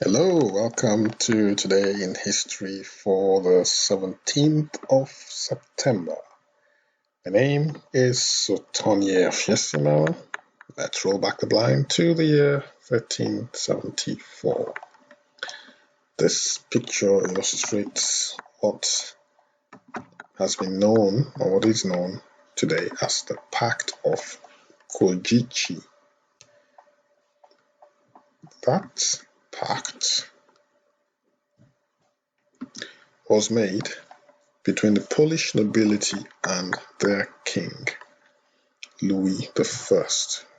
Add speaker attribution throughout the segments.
Speaker 1: Hello, welcome to Today in History for the 17th of September. My name is Sotonye Fiesimo. Let's roll back the blind to the year 1374. This picture illustrates what has been known, or what is known today as the Pact of Koszyce. That pact was made between the Polish nobility and their king, Louis I,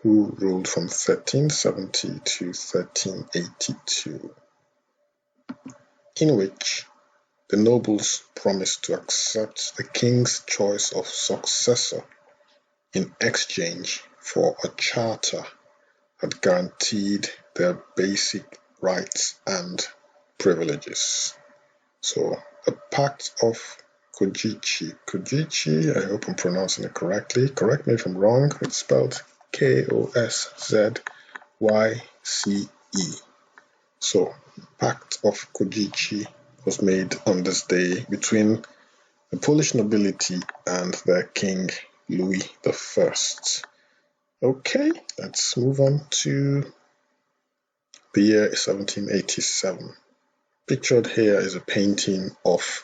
Speaker 1: who ruled from 1370 to 1382, in which the nobles promised to accept the king's choice of successor in exchange for a charter that guaranteed their basic rights and privileges. So, the Pact of Koszyce, I hope I'm pronouncing it correctly. Correct me if I'm wrong. It's spelled Koszyce. So, Pact of Koszyce was made on this day between the Polish nobility and their king, Louis I. Okay, let's move on to the year 1787. Pictured here is a painting of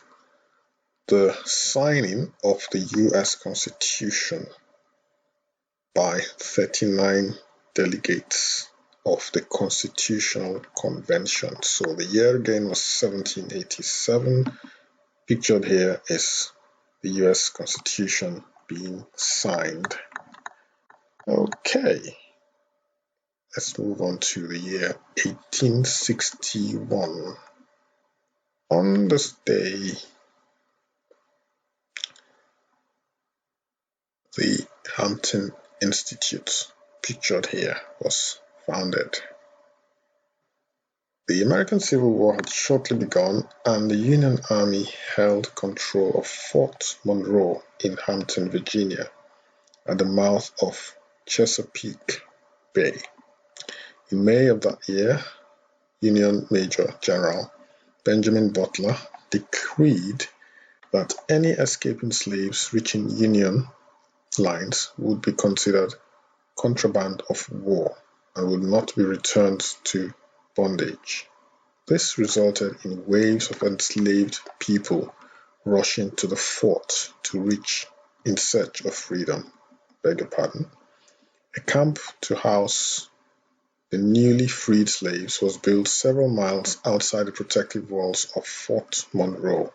Speaker 1: the signing of the U.S. Constitution by 39 delegates of the Constitutional Convention. So the year again was 1787. Pictured here is the U.S. Constitution being signed. Okay, let's move on to the year 1861. On this day, the Hampton Institute, pictured here, was founded. The American Civil War had shortly begun, and the Union Army held control of Fort Monroe in Hampton, Virginia, at the mouth of Chesapeake Bay. In May of that year, Union Major General Benjamin Butler decreed that any escaping slaves reaching Union lines would be considered contraband of war and would not be returned to bondage. This resulted in waves of enslaved people rushing to the fort to reach in search of freedom. A camp to house the newly freed slaves was built several miles outside the protective walls of Fort Monroe.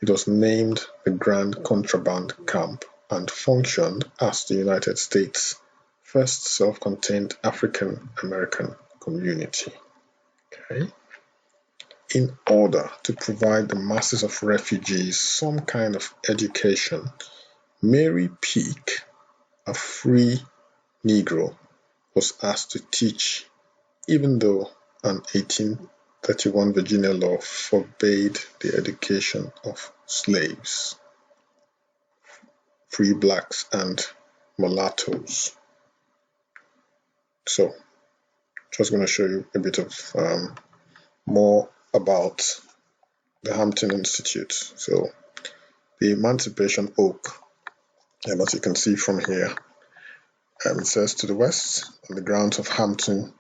Speaker 1: It was named the Grand Contraband Camp and functioned as the United States' first self-contained African American community. Okay. In order to provide the masses of refugees some kind of education, Mary Peake, a free Negro, was asked to teach, even though an 1831 Virginia law forbade the education of slaves, free blacks, and mulattoes. So, just going to show you a bit of more about the Hampton Institute. So, the Emancipation Oak, and as you can see from here, it says to the west, on the grounds of Hampton,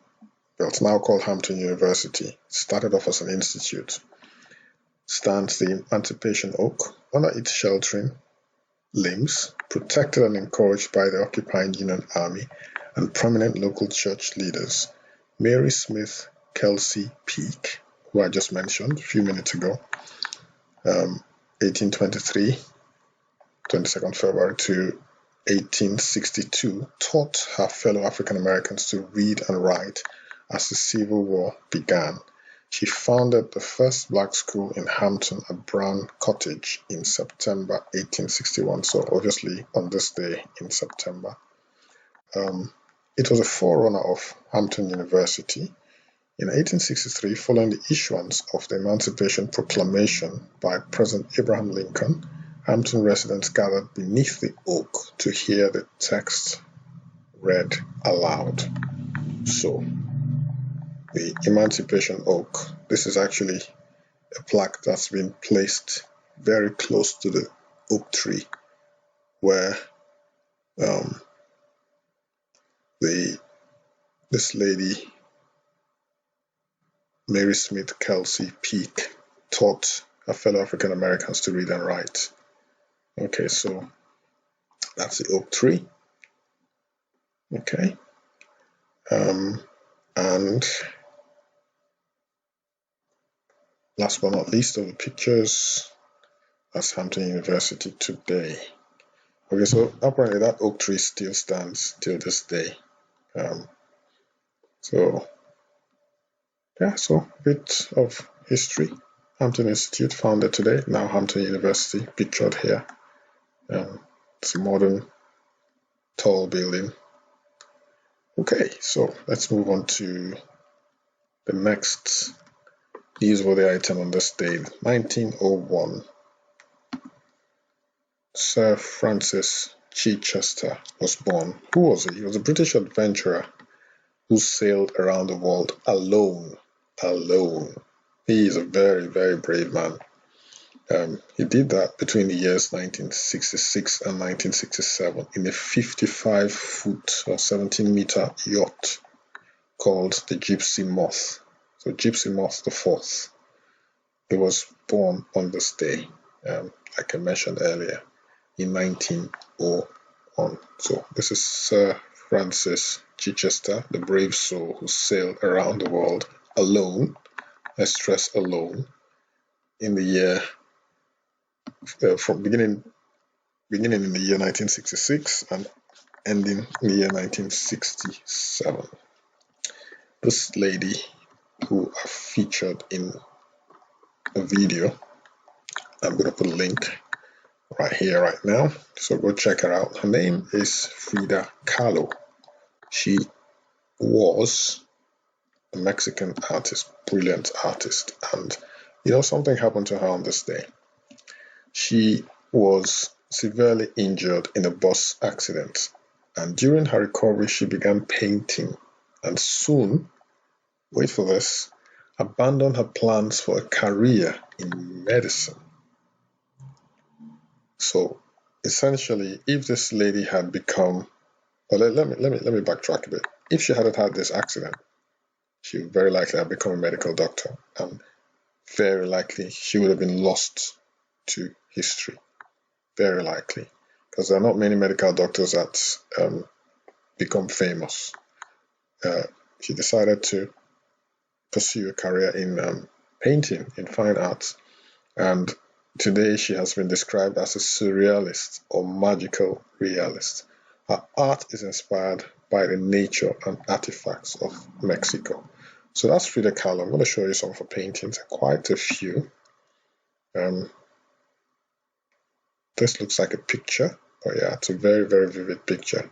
Speaker 1: well, it's now called Hampton University, started off as an institute, stands the Emancipation Oak under its sheltering limbs, protected and encouraged by the occupying Union Army and prominent local church leaders. Mary Smith Kelsey Peake, who I just mentioned a few minutes ago, 1823, 22nd February to 1862, taught her fellow African Americans to read and write as the Civil War began. She founded the first black school in Hampton at Brown Cottage in September 1861, so obviously on this day in September. It was a forerunner of Hampton University. In 1863, following the issuance of the Emancipation Proclamation by President Abraham Lincoln, Hampton residents gathered beneath the oak to hear the text read aloud. So, the Emancipation Oak. This is actually a plaque that's been placed very close to the oak tree where this lady, Mary Smith Kelsey Peake, taught her fellow African Americans to read and write. Okay, so that's the oak tree. Okay. And last but not least of the pictures, that's Hampton University today. Okay, so apparently that oak tree still stands till this day. So a bit of history. Hampton Institute, founded today, now Hampton University, pictured here. It's a modern, tall building. Okay, so let's move on to the next newsworthy item on this day. 1901. Sir Francis Chichester was born. Who was he? He was a British adventurer who sailed around the world alone. He is a very, very brave man. He did that between the years 1966 and 1967 in a 55-foot or 17-meter yacht called the Gypsy Moth. So Gypsy Moth the Fourth. He was born on this day, like I mentioned earlier, in 1901. So this is Sir Francis Chichester, the brave soul who sailed around the world alone, I stress alone, in the year from beginning in the year 1966 and ending in the year 1967. This lady, who I featured in a video, I'm going to put a link right here, right now, so go check her out. Her name is Frida Kahlo. She was a Mexican artist, brilliant artist, and something happened to her on this day. She was severely injured in a bus accident, and during her recovery she began painting, and soon, wait for this, abandoned her plans for a career in medicine. So essentially, if this lady had become, well, let me backtrack a bit. If she hadn't had this accident, she would very likely have become a medical doctor, and very likely she would have been lost to history. Very likely, because there are not many medical doctors that become famous. She decided to pursue a career in painting, in fine arts, and today she has been described as a surrealist or magical realist. Her art is inspired by the nature and artifacts of Mexico. So that's Frida Kahlo. I'm going to show you some of her paintings, quite a few. This looks like a picture. Oh yeah, it's a very, very vivid picture.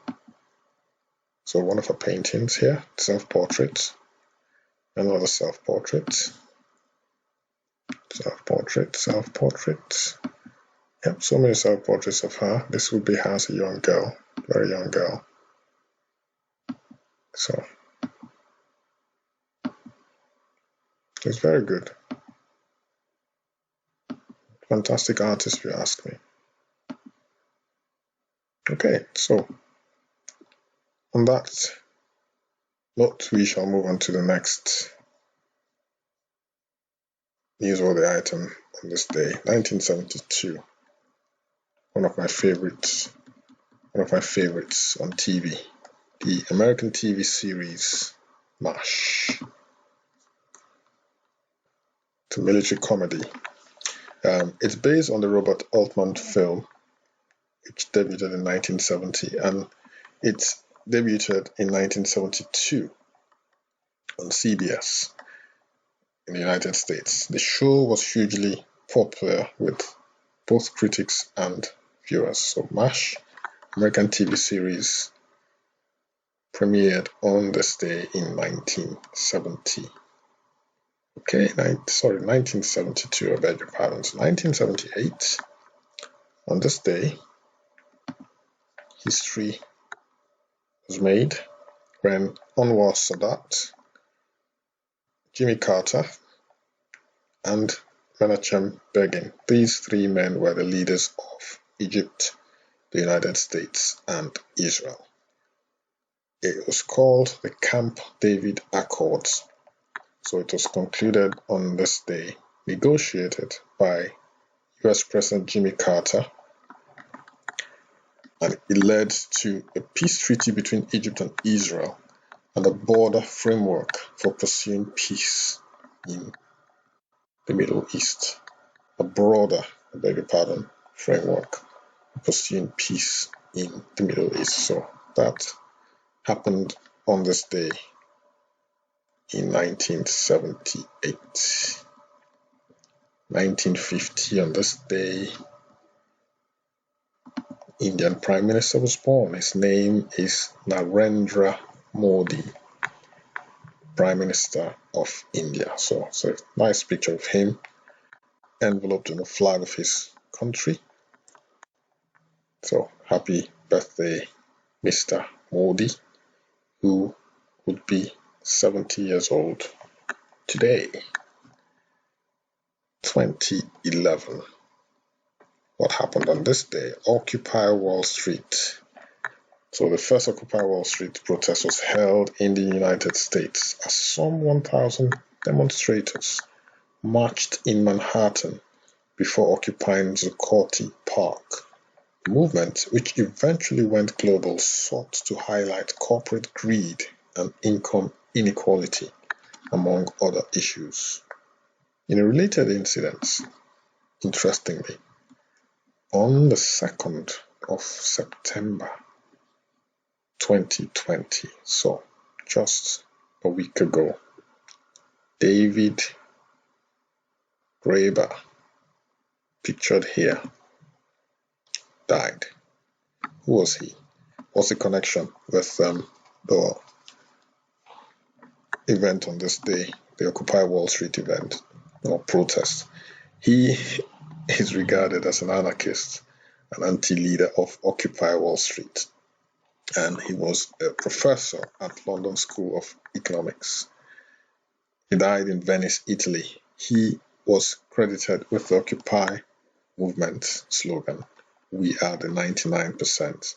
Speaker 1: So one of her paintings here, self-portrait, another self-portrait, self-portrait. Yep, so many self-portraits of her. This would be her as a young girl, very young girl. So it's very good. Fantastic artist, if you ask me. Okay, so on that note, we shall move on to the next newsworthy item on this day. 1972. One of my favorites on TV. The American TV series MASH. It's a military comedy. It's based on the Robert Altman film, which debuted in 1970, and it debuted in 1972 on CBS in the United States. The show was hugely popular with both critics and viewers. So MASH, American TV series, premiered on this day in 1970. 1972, I beg your pardon. So 1978, on this day, history was made when Anwar Sadat Jimmy Carter, and Menachem Begin. These three men were the leaders of Egypt, the United States, and Israel. It was called the Camp David Accords. So it was concluded on this day, negotiated by US President Jimmy Carter, and it led to a peace treaty between Egypt and Israel and a border framework for pursuing peace in the Middle East. A broader, framework for pursuing peace in the Middle East. So that happened on this day in 1978. 1950, on this day, Indian Prime Minister was born. His name is Narendra Modi, Prime Minister of India. So it's a nice picture of him enveloped in the flag of his country. So happy birthday, Mr. Modi, who would be 70 years old today. 2011. What happened on this day? Occupy Wall Street. So the first Occupy Wall Street protest was held in the United States as some 1,000 demonstrators marched in Manhattan before occupying Zuccotti Park. The movement, which eventually went global, sought to highlight corporate greed and income inequality, among other issues. In a related incident, interestingly, on the 2nd of September 2020, so just a week ago, David Graeber, pictured here, died. Who was he? What's the connection with the event on this day, the Occupy Wall Street event or protest? He is regarded as an anarchist, an anti-leader of Occupy Wall Street, and he was a professor at London School of Economics. He died in Venice, Italy. He was credited with the Occupy movement slogan, "We are the 99%,"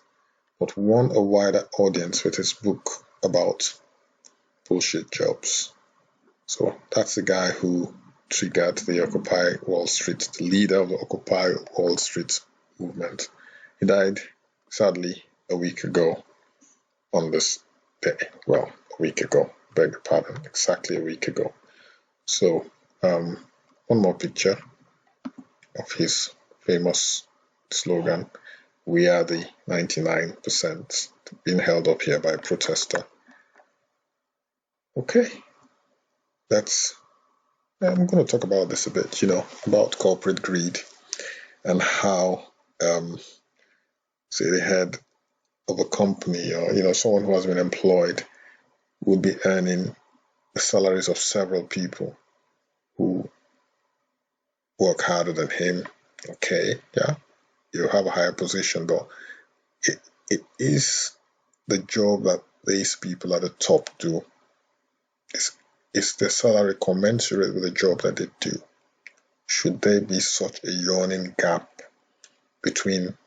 Speaker 1: but won a wider audience with his book about bullshit jobs. So that's the guy who triggered the Occupy Wall Street, the leader of the Occupy Wall Street movement. He died, sadly, a week ago on this day. Well, a week ago, beg your pardon, exactly a week ago. So, one more picture of his famous slogan, "We are the 99%, being held up here by a protester. Okay, I'm going to talk about this a bit, about corporate greed and how, say, the head of a company or, someone who has been employed would be earning the salaries of several people who work harder than him. Okay, yeah, you have a higher position, but it is the job that these people at the top do. Is the salary commensurate with the job that they do? Should there be such a yawning gap between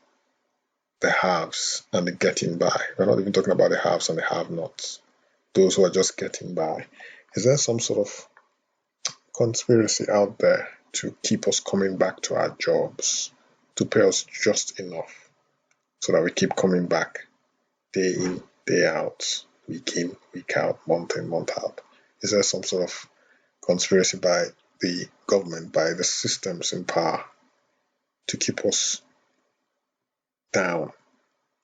Speaker 1: the haves and the getting by? We're not even talking about the haves and the have-nots, those who are just getting by. Is there some sort of conspiracy out there to keep us coming back to our jobs, to pay us just enough so that we keep coming back day in, day out, week in, week out, month in, month out? Is there some sort of conspiracy by the government, by the systems in power to keep us down?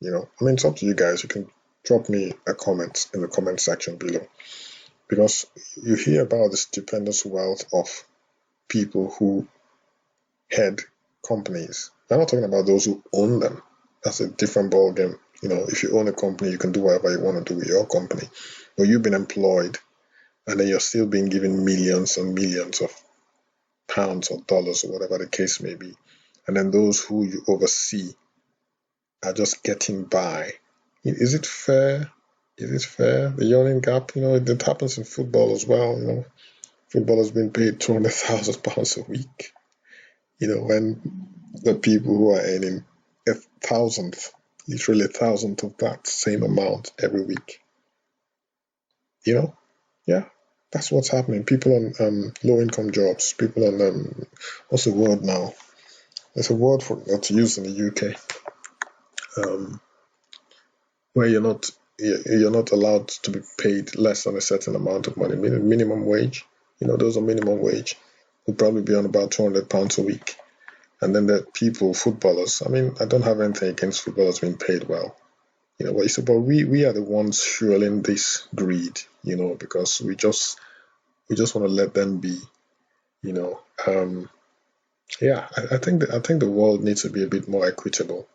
Speaker 1: It's up to you guys. You can drop me a comment in the comment section below, because you hear about the stupendous wealth of people who head companies. I'm not talking about those who own them. That's a different ballgame. If you own a company, you can do whatever you want to do with your company. But you've been employed, and then you're still being given millions and millions of pounds or dollars or whatever the case may be. And then those who you oversee are just getting by. Is it fair? Is it fair? The yawning gap, it happens in football as well. footballers being paid £200,000 a week. When the people who are earning a thousandth, literally a thousandth of that same amount every week. Yeah, that's what's happening. People on low-income jobs, people on what's the word now? There's a word for that's used in the UK, where you're not allowed to be paid less than a certain amount of money. Minimum wage. Those are minimum wage. Will probably be on about £200 a week. And then there are people, footballers. I mean, I don't have anything against footballers being paid well. But we are the ones fueling this greed. Because we just want to let them be. Yeah, I think the world needs to be a bit more equitable.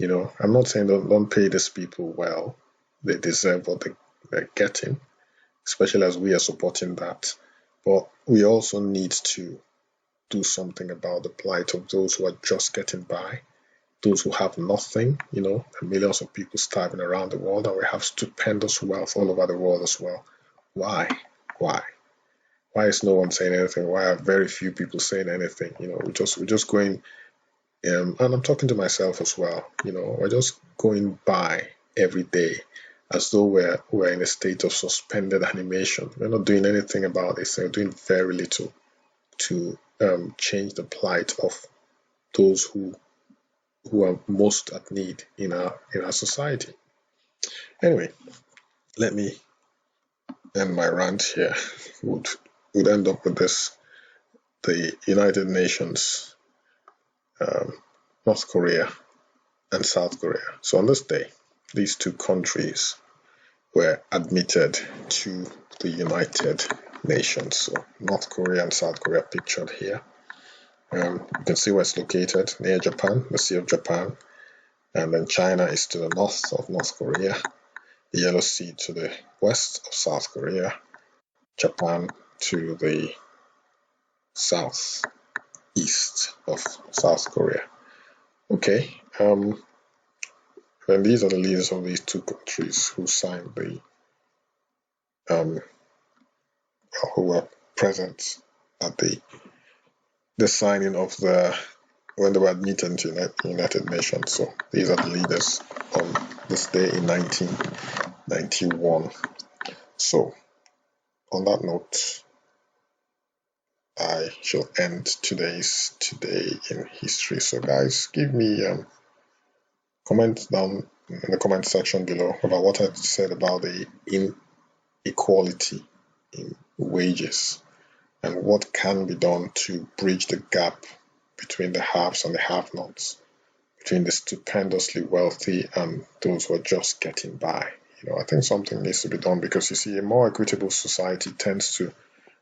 Speaker 1: I'm not saying don't pay these people well. They deserve what they're getting, especially as we are supporting that. But we also need to do something about the plight of those who are just getting by, those who have nothing, and millions of people starving around the world, and we have stupendous wealth all over the world as well. Why? Why is no one saying anything? Why are very few people saying anything? We're just going, and I'm talking to myself as well. We're just going by every day as though we're in a state of suspended animation. We're not doing anything about this. We're doing very little to change the plight of those who are most at need in our society. Anyway, let me end my rant here. Would end up with this: the United Nations, North Korea, and South Korea. So on this day, these two countries were admitted to the United Nations. So North Korea and South Korea pictured here. You can see where it's located, near Japan, the Sea of Japan. And then China is to the north of North Korea, the Yellow Sea to the west of South Korea, Japan to the southeast of South Korea. Okay, and these are the leaders of these two countries who signed who were present at the signing of when they were admitted to the United Nations. So these are the leaders on this day in 1991. So on that note, I shall end Today in History. So guys, give me comment down in the comment section below about what I said about the inequality in wages and what can be done to bridge the gap between the haves and the have-nots, between the stupendously wealthy and those who are just getting by. I think something needs to be done, because you see, a more equitable society tends to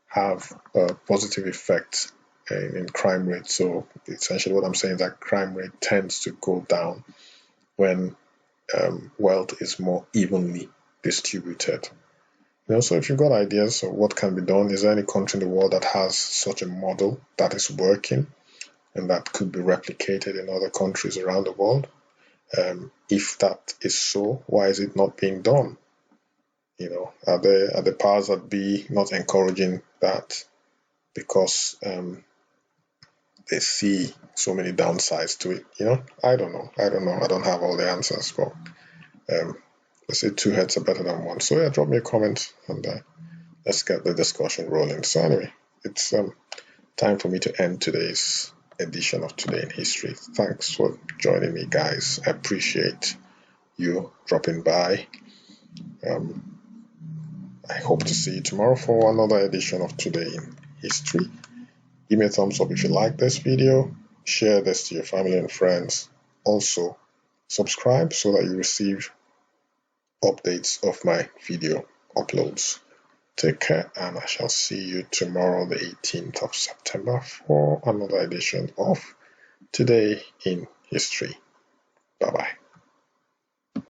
Speaker 1: have a positive effect in crime rate. So essentially what I'm saying is that crime rate tends to go down when wealth is more evenly distributed. So if you've got ideas of what can be done, is there any country in the world that has such a model that is working and that could be replicated in other countries around the world? If that is so, why is it not being done? Are the powers that be not encouraging that because they see so many downsides to it? I don't know. I don't have all the answers, but let's say two heads are better than one. So yeah, drop me a comment and let's get the discussion rolling. So anyway, it's time for me to end today's edition of Today in History. Thanks for joining me, guys. I appreciate you dropping by. I hope to see you tomorrow for another edition of Today in History. Give me a thumbs up if you like this video. Share this to your family and friends. Also, subscribe so that you receive updates of my video uploads. Take care, and I shall see you tomorrow, the 18th of September, for another edition of Today in History. Bye-bye.